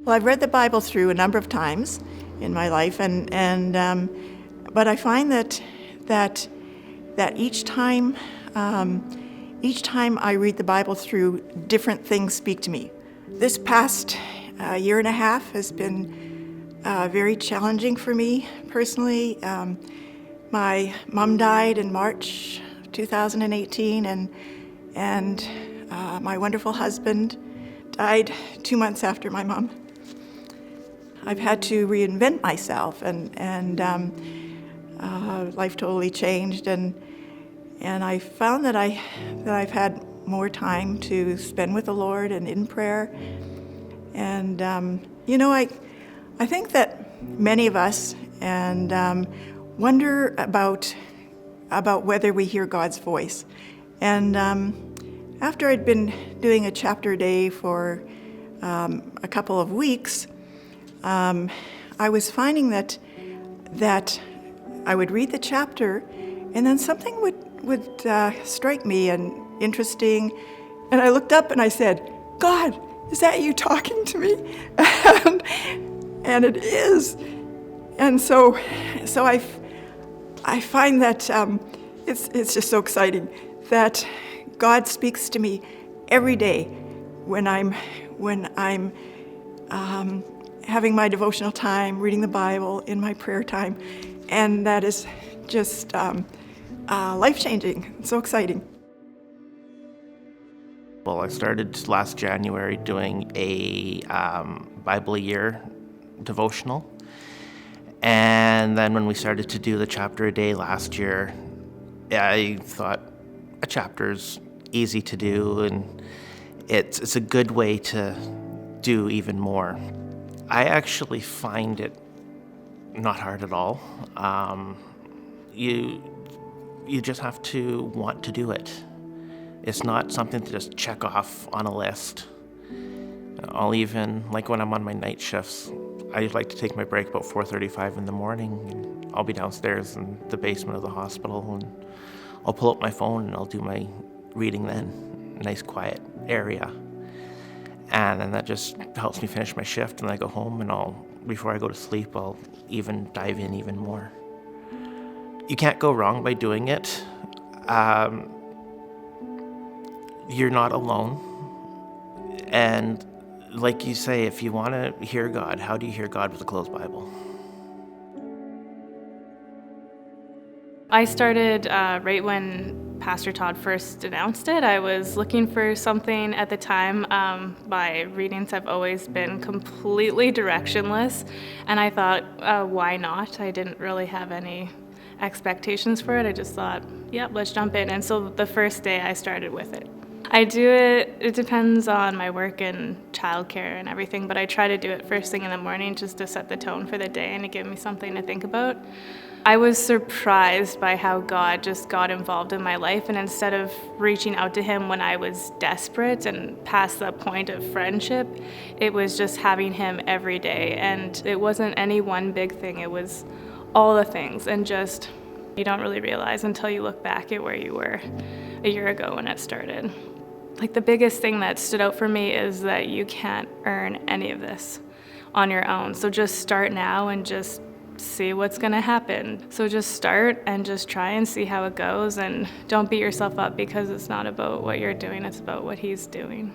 Well, I've read the Bible through a number of times in my life, but I find that each time I read the Bible through, different things speak to me. This past year and a half has been very challenging for me personally. My mom died in March 2018, and my wonderful husband died 2 months after my mom. I've had to reinvent myself, and life totally changed, and I found that I've had more time to spend with the Lord and in prayer. And I think that many of us wonder about whether we hear God's voice. And after I'd been doing a chapter a day for a couple of weeks, I was finding that I would read the chapter, and then something would strike me and interesting, and I looked up and I said, "God, is that you talking to me?" and it is. And so I find that it's just so exciting that God speaks to me every day when I'm having my devotional time, reading the Bible, in my prayer time, and that is just life-changing. It's so exciting. Well, I started last January doing a Bible a year devotional, and then when we started to do the chapter a day last year, I thought a chapter's easy to do, and it's a good way to do even more. I actually find it not hard at all. You just have to want to do it. It's not something to just check off on a list. I'll even, like when I'm on my night shifts, I like to take my break about 4:35 in the morning, and I'll be downstairs in the basement of the hospital, and I'll pull up my phone and I'll do my reading then, a nice quiet area. And then that just helps me finish my shift, and I go home, and before I go to sleep, I'll even dive in even more. You can't go wrong by doing it. You're not alone. And like you say, if you want to hear God, how do you hear God with a closed Bible? I started right when Pastor Todd first announced it. I was looking for something at the time. My readings have always been completely directionless, and I thought, why not? I didn't really have any expectations for it. I just thought, yep, let's jump in. And so the first day I started with it. I do it depends on my work and childcare and everything, but I try to do it first thing in the morning just to set the tone for the day and to give me something to think about. I was surprised by how God just got involved in my life, and instead of reaching out to him when I was desperate and past the point of friendship, it was just having him every day. And it wasn't any one big thing, it was all the things, and just you don't really realize until you look back at where you were a year ago when it started. Like, the biggest thing that stood out for me is that you can't earn any of this on your own. So just start now and just see what's gonna happen. So just start and just try and see how it goes, and don't beat yourself up because it's not about what you're doing, it's about what he's doing.